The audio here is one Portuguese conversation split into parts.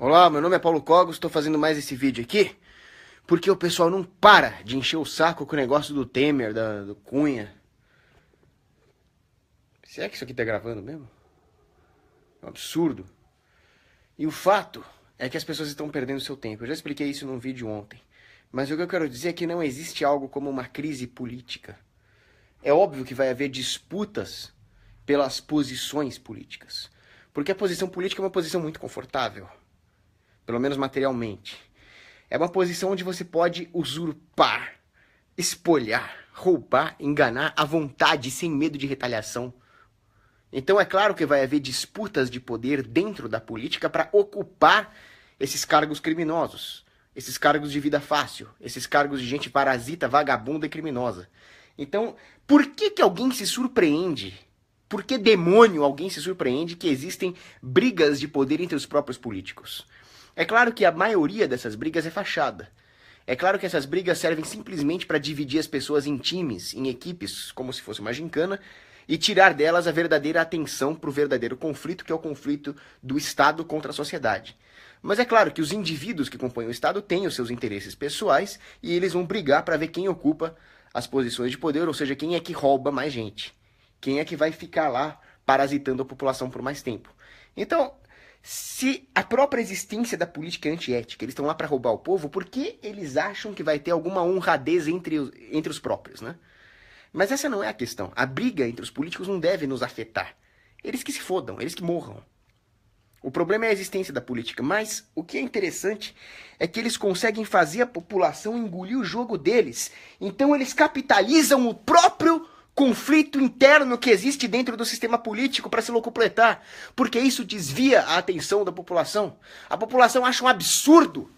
Olá, meu nome é Paulo Cogos, estou fazendo mais esse vídeo aqui porque o pessoal não para de encher o saco com o negócio do Temer, do Cunha. Se é que isso aqui tá gravando mesmo? É um absurdo. E o fato é que as pessoas estão perdendo seu tempo. Eu já expliquei isso num vídeo ontem. Mas o que eu quero dizer é que não existe algo como uma crise política. É óbvio que vai haver disputas pelas posições políticas. Porque a posição política é uma posição muito confortável. Pelo menos materialmente. É uma posição onde você pode usurpar, espolhar, roubar, enganar à vontade, sem medo de retaliação. Então é claro que vai haver disputas de poder dentro da política para ocupar esses cargos criminosos, esses cargos de vida fácil, esses cargos de gente parasita, vagabunda e criminosa. Então, por que alguém se surpreende? Por que demônio alguém se surpreende que existem brigas de poder entre os próprios políticos? É claro que a maioria dessas brigas é fachada. É claro que essas brigas servem simplesmente para dividir as pessoas em times, em equipes, como se fosse uma gincana, e tirar delas a verdadeira atenção para o verdadeiro conflito, que é o conflito do Estado contra a sociedade. Mas é claro que os indivíduos que compõem o Estado têm os seus interesses pessoais e eles vão brigar para ver quem ocupa as posições de poder, ou seja, quem é que rouba mais gente. Quem é que vai ficar lá parasitando a população por mais tempo. Então, se a própria existência da política é antiética, eles estão lá para roubar o povo, por que eles acham que vai ter alguma honradez entre os próprios, né? Mas essa não é a questão. A briga entre os políticos não deve nos afetar. Eles que se fodam, eles que morram. O problema é a existência da política, mas o que é interessante é que eles conseguem fazer a população engolir o jogo deles. Então eles capitalizam o próprio conflito interno que existe dentro do sistema político para se locupletar, porque isso desvia a atenção da população. A população acha um absurdo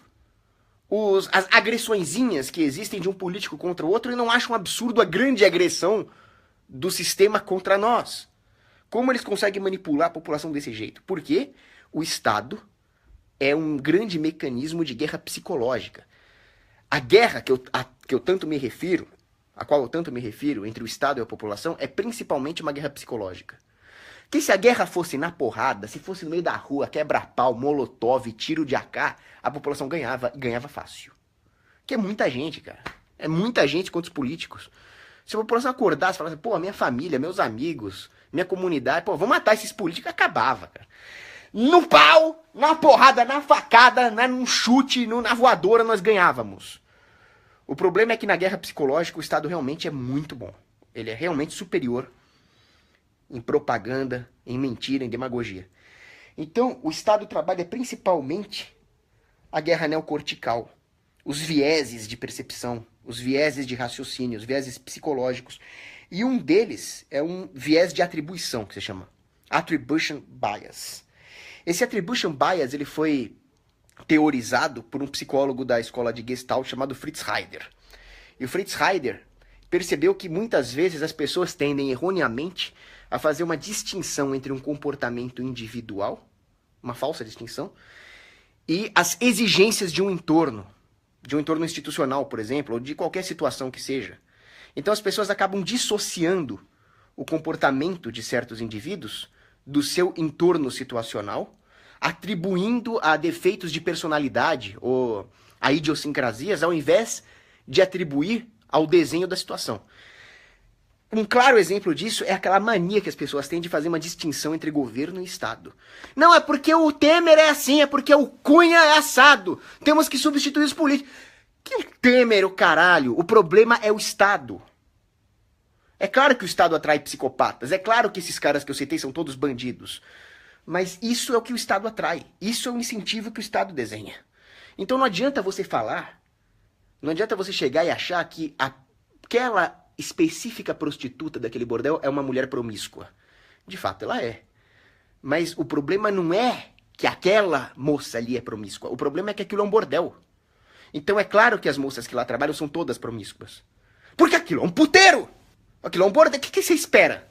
as agressõezinhas que existem de um político contra o outro e não acha um absurdo a grande agressão do sistema contra nós. Como eles conseguem manipular a população desse jeito? Porque o Estado é um grande mecanismo de guerra psicológica. A guerra que eu tanto me refiro, a qual eu tanto me refiro, entre o Estado e a população, é principalmente uma guerra psicológica. Que se a guerra fosse na porrada, se fosse no meio da rua, quebra-pau, molotov, tiro de AK, a população ganhava, e ganhava fácil. Que é muita gente, cara. É muita gente contra os políticos. Se a população acordasse e falasse, pô, minha família, meus amigos, minha comunidade, pô, vamos matar esses políticos, acabava, cara. No pau, na porrada, na facada, num chute, na voadora, nós ganhávamos. O problema é que na guerra psicológica o Estado realmente é muito bom. Ele é realmente superior em propaganda, em mentira, em demagogia. Então, o Estado trabalha principalmente a guerra neocortical, os vieses de percepção, os vieses de raciocínio, os vieses psicológicos. E um deles é um viés de atribuição, que se chama Attribution Bias. Esse Attribution Bias ele foi teorizado por um psicólogo da escola de Gestalt chamado Fritz Heider. E o Fritz Heider percebeu que muitas vezes as pessoas tendem erroneamente a fazer uma distinção entre um comportamento individual, uma falsa distinção, e as exigências de um entorno institucional, por exemplo, ou de qualquer situação que seja. Então as pessoas acabam dissociando o comportamento de certos indivíduos do seu entorno situacional, atribuindo a defeitos de personalidade ou a idiosincrasias, ao invés de atribuir ao desenho da situação. Um claro exemplo disso é aquela mania que as pessoas têm de fazer uma distinção entre governo e Estado. Não, é porque o Temer é assim, é porque o Cunha é assado. Temos que substituir os políticos. Que o Temer, o caralho? O problema é o Estado. É claro que o Estado atrai psicopatas. É claro que esses caras que eu citei são todos bandidos. Mas isso é o que o Estado atrai. Isso é o incentivo que o Estado desenha. Então não adianta você falar, não adianta você chegar e achar que aquela específica prostituta daquele bordel é uma mulher promíscua. De fato, ela é. Mas o problema não é que aquela moça ali é promíscua. O problema é que aquilo é um bordel. Então é claro que as moças que lá trabalham são todas promíscuas. Porque aquilo é um puteiro. Aquilo é um bordel. O que você espera?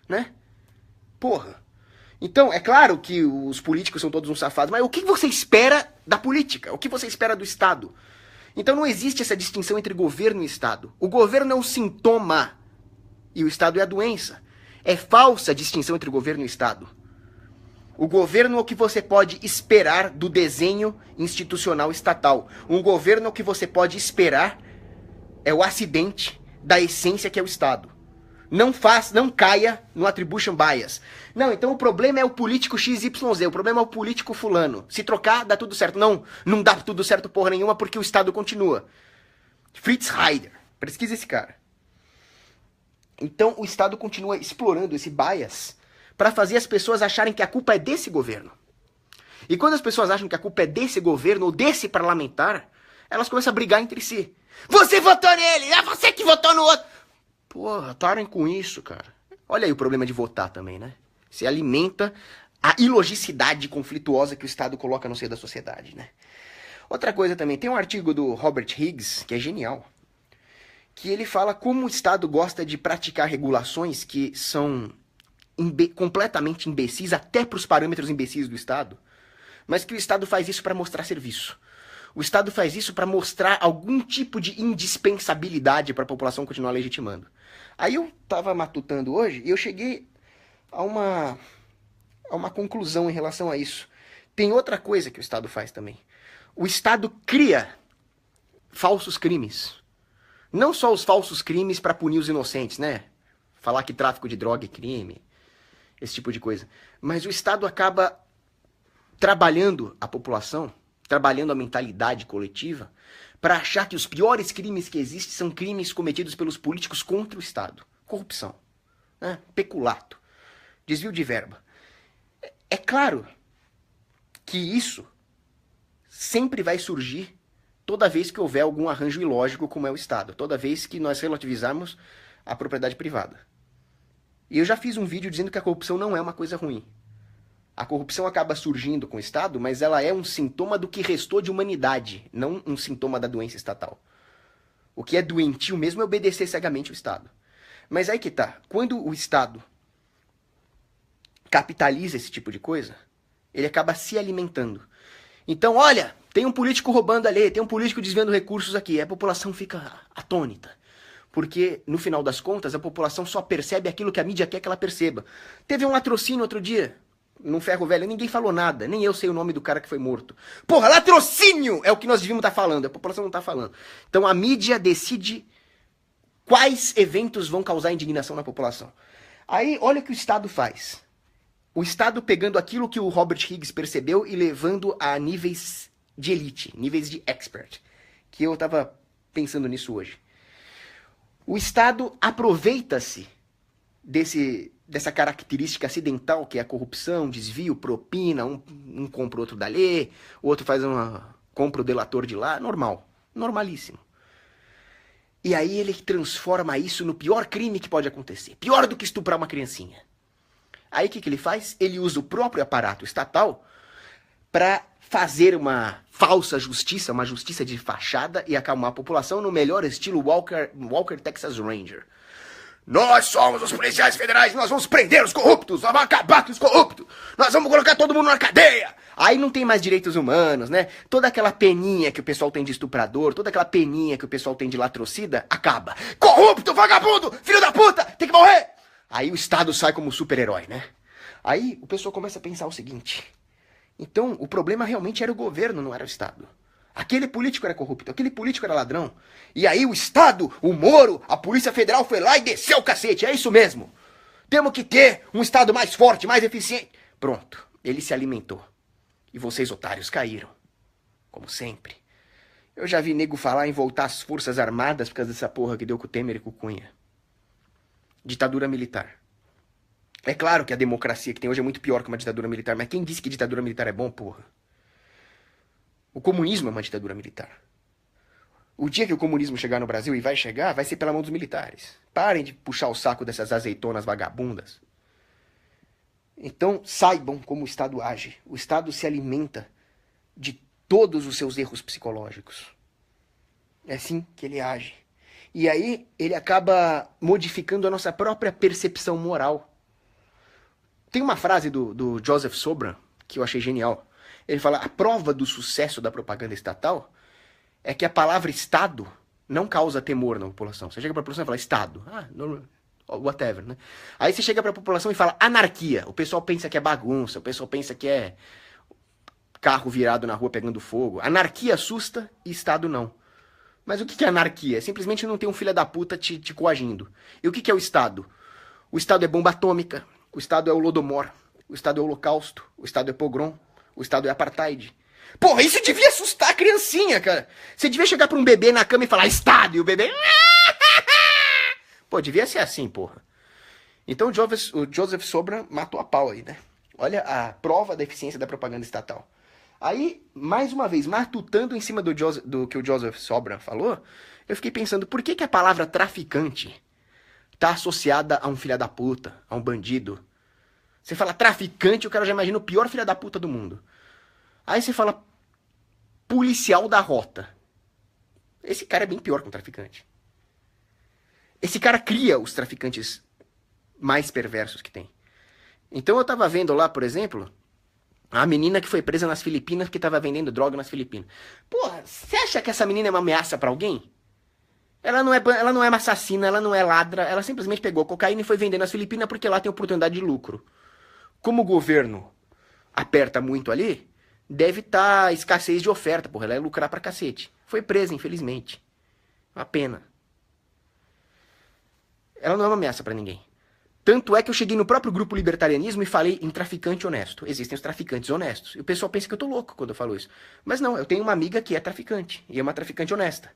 Né? Porra. Então, é claro que os políticos são todos uns safados, mas o que você espera da política? O que você espera do Estado? Então não existe essa distinção entre governo e Estado. O governo é um sintoma e o Estado é a doença. É falsa a distinção entre o governo e o Estado. O governo é o que você pode esperar do desenho institucional estatal. Um governo é o que você pode esperar é o acidente da essência que é o Estado. Não caia no attribution bias. Não, então o problema é o político XYZ, o problema é o político fulano. Se trocar, dá tudo certo. Não dá tudo certo porra nenhuma porque o Estado continua. Fritz Heider, pesquisa esse cara. Então o Estado continua explorando esse bias para fazer as pessoas acharem que a culpa é desse governo. E quando as pessoas acham que a culpa é desse governo ou desse parlamentar, elas começam a brigar entre si. Você votou nele, é você que votou no outro. Porra, parem com isso, cara. Olha aí o problema de votar também, né? Você alimenta a ilogicidade conflituosa que o Estado coloca no seio da sociedade, né? Outra coisa também, tem um artigo do Robert Higgs, que é genial, que ele fala como o Estado gosta de praticar regulações que são completamente imbecis, até para os parâmetros imbecis do Estado, mas que o Estado faz isso para mostrar serviço. O Estado faz isso para mostrar algum tipo de indispensabilidade para a população continuar legitimando. Aí eu estava matutando hoje e eu cheguei a uma conclusão em relação a isso. Tem outra coisa que o Estado faz também. O Estado cria falsos crimes. Não só os falsos crimes para punir os inocentes, né? Falar que tráfico de droga é crime, esse tipo de coisa. Mas o Estado acaba trabalhando a população, trabalhando a mentalidade coletiva, para achar que os piores crimes que existem são crimes cometidos pelos políticos contra o Estado. Corrupção, né? Peculato, desvio de verba. É claro que isso sempre vai surgir toda vez que houver algum arranjo ilógico como é o Estado, toda vez que nós relativizarmos a propriedade privada. E eu já fiz um vídeo dizendo que a corrupção não é uma coisa ruim. A corrupção acaba surgindo com o Estado, mas ela é um sintoma do que restou de humanidade, não um sintoma da doença estatal. O que é doentio mesmo é obedecer cegamente ao Estado. Mas aí que tá, quando o Estado capitaliza esse tipo de coisa, ele acaba se alimentando. Então, olha, tem um político roubando ali, tem um político desviando recursos aqui, a população fica atônita. Porque, no final das contas, a população só percebe aquilo que a mídia quer que ela perceba. Teve um latrocínio outro dia, num ferro velho, ninguém falou nada, nem eu sei o nome do cara que foi morto. Porra, latrocínio é o que nós devíamos estar falando, a população não está falando. Então a mídia decide quais eventos vão causar indignação na população. Aí, olha o que o Estado faz. O Estado pegando aquilo que o Robert Higgs percebeu e levando a níveis de elite, níveis de expert. Que eu estava pensando nisso hoje. O Estado aproveita-se dessa característica acidental, que é a corrupção, desvio, propina, um compra o outro dali, o outro compra o delator de lá, normal, normalíssimo. E aí ele transforma isso no pior crime que pode acontecer, pior do que estuprar uma criancinha. Aí o que ele faz? Ele usa o próprio aparato estatal para fazer uma falsa justiça, uma justiça de fachada e acalmar a população no melhor estilo Walker Texas Ranger. Nós somos os policiais federais, nós vamos prender os corruptos, nós vamos acabar com os corruptos, nós vamos colocar todo mundo na cadeia. Aí não tem mais direitos humanos, né? Toda aquela peninha que o pessoal tem de estuprador, toda aquela peninha que o pessoal tem de latrocida, acaba. Corrupto, vagabundo, filho da puta, tem que morrer. Aí o Estado sai como super-herói, né? Aí o pessoal começa a pensar o seguinte: então o problema realmente era o governo, não era o Estado. Aquele político era corrupto, aquele político era ladrão. E aí o Estado, o Moro, a Polícia Federal foi lá e desceu o cacete, é isso mesmo. Temos que ter um Estado mais forte, mais eficiente. Pronto, ele se alimentou. E vocês, otários, caíram. Como sempre. Eu já vi nego falar em voltar às Forças Armadas por causa dessa porra que deu com o Temer e com o Cunha. Ditadura militar. É claro que a democracia que tem hoje é muito pior que uma ditadura militar, mas quem disse que ditadura militar é bom, porra? O comunismo é uma ditadura militar. O dia que o comunismo chegar no Brasil, e vai chegar, vai ser pela mão dos militares. Parem de puxar o saco dessas azeitonas vagabundas. Então, saibam como o Estado age. O Estado se alimenta de todos os seus erros psicológicos. É assim que ele age. E aí, ele acaba modificando a nossa própria percepção moral. Tem uma frase do Joseph Sobran, que eu achei genial. Ele fala: a prova do sucesso da propaganda estatal é que a palavra Estado não causa temor na população. Você chega para a população e fala Estado. whatever, né? Aí você chega pra população e fala anarquia. O pessoal pensa que é bagunça, o pessoal pensa que é carro virado na rua pegando fogo. Anarquia assusta e Estado não. Mas o que é anarquia? É simplesmente não ter um filho da puta te coagindo. E o que é o Estado? O Estado é bomba atômica, o Estado é o Lodomor, o Estado é o Holocausto, o Estado é pogrom, o Estado é apartheid. Porra, isso devia assustar a criancinha, cara. Você devia chegar pra um bebê na cama e falar Estado, e o bebê... Pô, devia ser assim, porra. Então o Joseph Sobran matou a pau aí, né? Olha a prova da eficiência da propaganda estatal. Aí, mais uma vez, matutando em cima do que o Joseph Sobran falou, eu fiquei pensando, por que a palavra traficante tá associada a um filho da puta, a um bandido? Você fala traficante, o cara já imagina o pior filho da puta do mundo. Aí você fala policial da rota. Esse cara é bem pior que um traficante. Esse cara cria os traficantes mais perversos que tem. Então eu tava vendo lá, por exemplo, a menina que foi presa nas Filipinas que tava vendendo droga nas Filipinas. Porra, você acha que essa menina é uma ameaça pra alguém? Ela não é uma assassina, ela não é ladra, ela simplesmente pegou cocaína e foi vender nas Filipinas porque lá tem oportunidade de lucro. Como o governo aperta muito ali, deve estar escassez de oferta, porra, ela ia lucrar pra cacete. Foi presa, infelizmente. Uma pena. Ela não é uma ameaça pra ninguém. Tanto é que eu cheguei no próprio grupo libertarianismo e falei em traficante honesto. Existem os traficantes honestos. E o pessoal pensa que eu tô louco quando eu falo isso. Mas não, eu tenho uma amiga que é traficante. E é uma traficante honesta.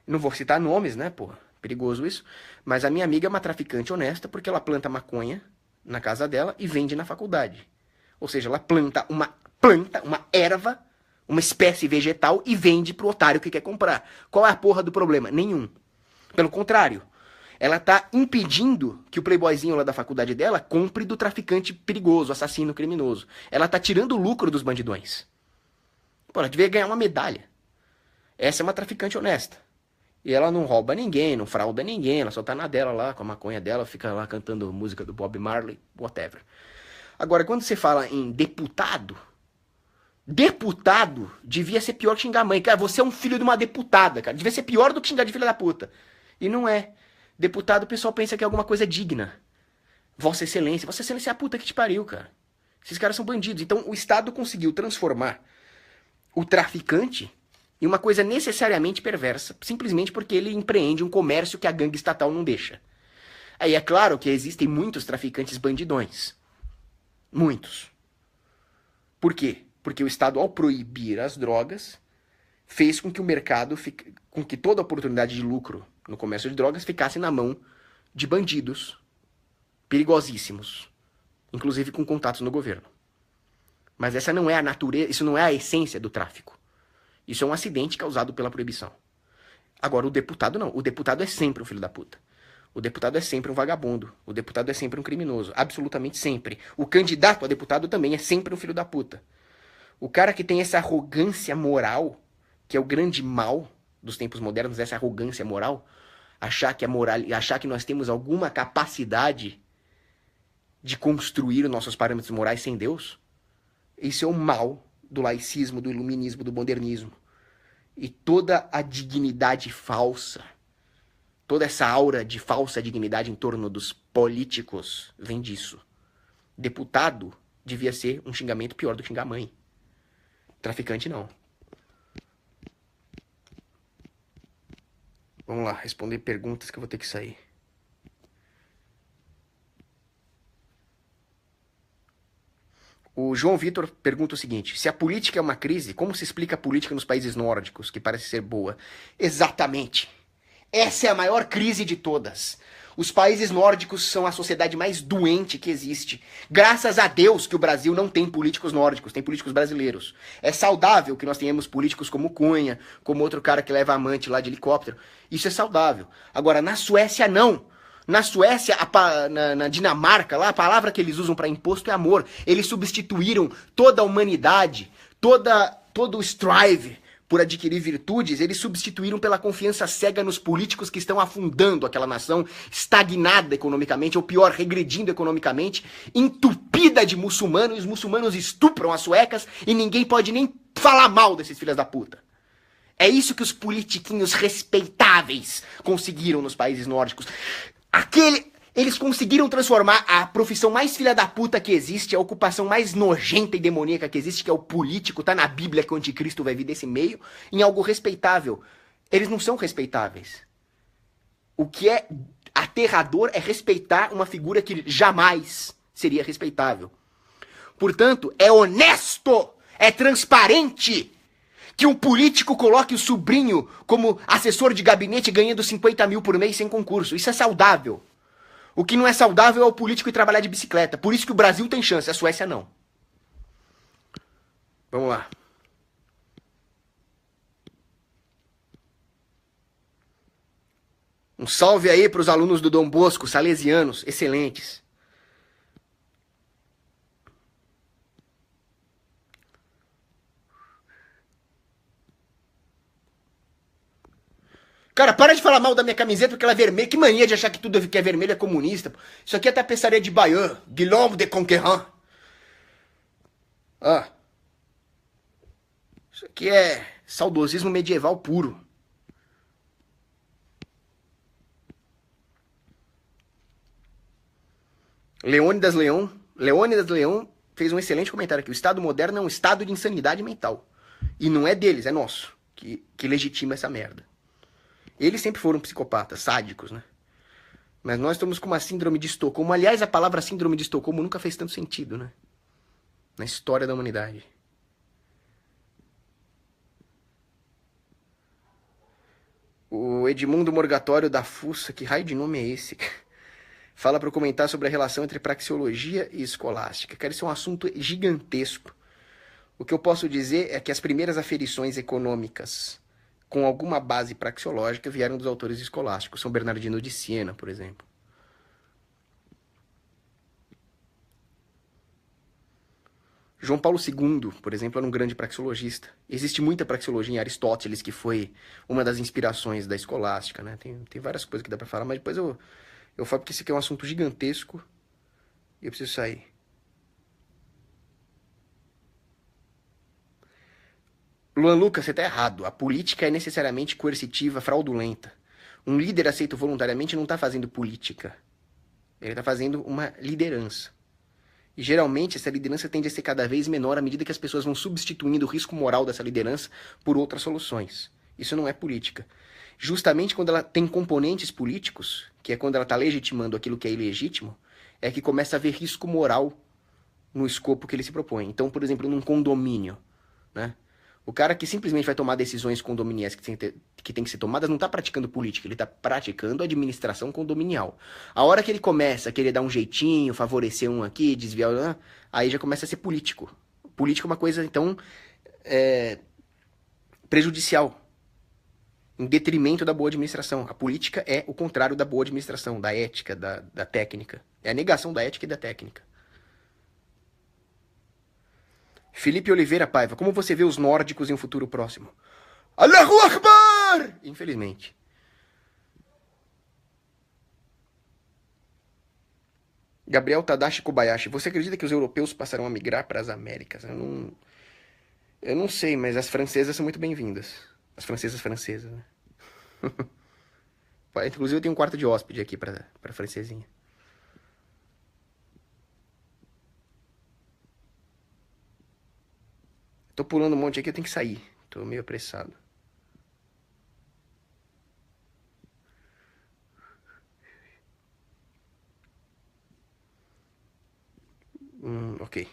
Não vou citar nomes, né, porra? Perigoso isso. Mas a minha amiga é uma traficante honesta porque ela planta maconha na casa dela e vende na faculdade. Ou seja, ela planta uma erva, uma espécie vegetal e vende pro otário que quer comprar. Qual é a porra do problema? Nenhum. Pelo contrário. Ela tá impedindo que o playboyzinho lá da faculdade dela compre do traficante perigoso, assassino, criminoso. Ela tá tirando o lucro dos bandidões. Pô, ela devia ganhar uma medalha. Essa é uma traficante honesta. E ela não rouba ninguém, não frauda ninguém, ela só tá na dela lá, com a maconha dela, fica lá cantando música do Bob Marley, whatever. Agora, quando você fala em deputado devia ser pior que xingar a mãe. Cara, você é um filho de uma deputada, cara. Devia ser pior do que xingar de filha da puta. E não é. Deputado, o pessoal pensa que é alguma coisa digna. Vossa Excelência é a puta que te pariu, cara. Esses caras são bandidos. Então o Estado conseguiu transformar o traficante em uma coisa necessariamente perversa, simplesmente porque ele empreende um comércio que a gangue estatal não deixa. Aí é claro que existem muitos traficantes bandidões. Muitos. Por quê? Porque o Estado, ao proibir as drogas, fez com que o mercado, com que toda a oportunidade de lucro no comércio de drogas ficasse na mão de bandidos perigosíssimos, inclusive com contatos no governo. Mas essa não é a natureza, isso não é a essência do tráfico. Isso é um acidente causado pela proibição. Agora, o deputado não. O deputado é sempre um filho da puta. O deputado é sempre um vagabundo. O deputado é sempre um criminoso. Absolutamente sempre. O candidato a deputado também é sempre um filho da puta. O cara que tem essa arrogância moral, que é o grande mal dos tempos modernos, essa arrogância moral, achar que nós temos alguma capacidade de construir os nossos parâmetros morais sem Deus, isso é o mal do laicismo, do iluminismo, do modernismo. E toda a dignidade falsa, toda essa aura de falsa dignidade em torno dos políticos vem disso. Deputado devia ser um xingamento pior do que xingar a mãe. Traficante não. Vamos lá, responder perguntas que eu vou ter que sair. O João Vitor pergunta o seguinte: se a política é uma crise, como se explica a política nos países nórdicos, que parece ser boa? Exatamente. Essa é a maior crise de todas. Os países nórdicos são a sociedade mais doente que existe. Graças a Deus que o Brasil não tem políticos nórdicos, tem políticos brasileiros. É saudável que nós tenhamos políticos como Cunha, como outro cara que leva amante lá de helicóptero. Isso é saudável. Agora, na Suécia, não. Na Suécia, na Dinamarca, lá, a palavra que eles usam para imposto é amor. Eles substituíram toda a humanidade, todo o strive por adquirir virtudes, eles substituíram pela confiança cega nos políticos que estão afundando aquela nação, estagnada economicamente, ou pior, regredindo economicamente, entupida de muçulmanos, e os muçulmanos estupram as suecas e ninguém pode nem falar mal desses filhos da puta. É isso que os politiquinhos respeitáveis conseguiram nos países nórdicos. Eles conseguiram transformar a profissão mais filha da puta que existe, a ocupação mais nojenta e demoníaca que existe, que é o político, tá na Bíblia que o anticristo vai vir desse meio, em algo respeitável. Eles não são respeitáveis. O que é aterrador é respeitar uma figura que jamais seria respeitável. Portanto, é honesto, é transparente que um político coloque o sobrinho como assessor de gabinete ganhando 50 mil por mês sem concurso. Isso é saudável. O que não é saudável é o político ir trabalhar de bicicleta. Por isso que o Brasil tem chance, a Suécia não. Vamos lá. Um salve aí para os alunos do Dom Bosco, salesianos, excelentes. Cara, para de falar mal da minha camiseta porque ela é vermelha. Que mania de achar que tudo que é vermelho é comunista. Isso aqui é tapeçaria de Bayeux, Guillaume de Conquerant. Ah. Isso aqui é saudosismo medieval puro. Leônidas Leão fez um excelente comentário aqui. O Estado moderno é um estado de insanidade mental. E não é deles, é nosso, que legitima essa merda. Eles sempre foram psicopatas, sádicos, né? Mas nós estamos com uma síndrome de Estocolmo. Aliás, a palavra síndrome de Estocolmo nunca fez tanto sentido, né? Na história da humanidade. O Edmundo Morgatório da Fuça, que raio de nome é esse? Fala para eu comentar sobre a relação entre praxeologia e escolástica. Cara, isso é um assunto gigantesco. O que eu posso dizer é que as primeiras aferições econômicas com alguma base praxeológica vieram dos autores escolásticos. São Bernardino de Siena, por exemplo. João Paulo II, por exemplo, era um grande praxeologista. Existe muita praxeologia em Aristóteles, que foi uma das inspirações da escolástica, né? Tem várias coisas que dá para falar, mas depois eu falo porque esse aqui é um assunto gigantesco e eu preciso sair. Luan Lucas, você tá errado. A política é necessariamente coercitiva, fraudulenta. Um líder aceito voluntariamente não tá fazendo política. Ele tá fazendo uma liderança. E geralmente essa liderança tende a ser cada vez menor à medida que as pessoas vão substituindo o risco moral dessa liderança por outras soluções. Isso não é política. Justamente quando ela tem componentes políticos, que é quando ela está legitimando aquilo que é ilegítimo, é que começa a haver risco moral no escopo que ele se propõe. Então, por exemplo, num condomínio, né? O cara que simplesmente vai tomar decisões condominiais que tem que ser tomadas não está praticando política, ele está praticando administração condominial. A hora que ele começa a querer dar um jeitinho, favorecer um aqui, desviar, aí já começa a ser político. Político é uma coisa, então, prejudicial, em detrimento da boa administração. A política é o contrário da boa administração, da ética, da técnica. É a negação da ética e da técnica. Felipe Oliveira Paiva, como você vê os nórdicos em um futuro próximo? Allahu Akbar! Infelizmente. Gabriel Tadashi Kobayashi, você acredita que os europeus passarão a migrar para as Américas? Eu não sei, mas as francesas são muito bem-vindas. As francesas, né? Inclusive eu tenho um quarto de hóspede aqui para francesinha. Tô pulando um monte aqui, eu tenho que sair. Tô meio apressado. Ok.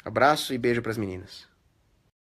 Abraço e beijo pras meninas.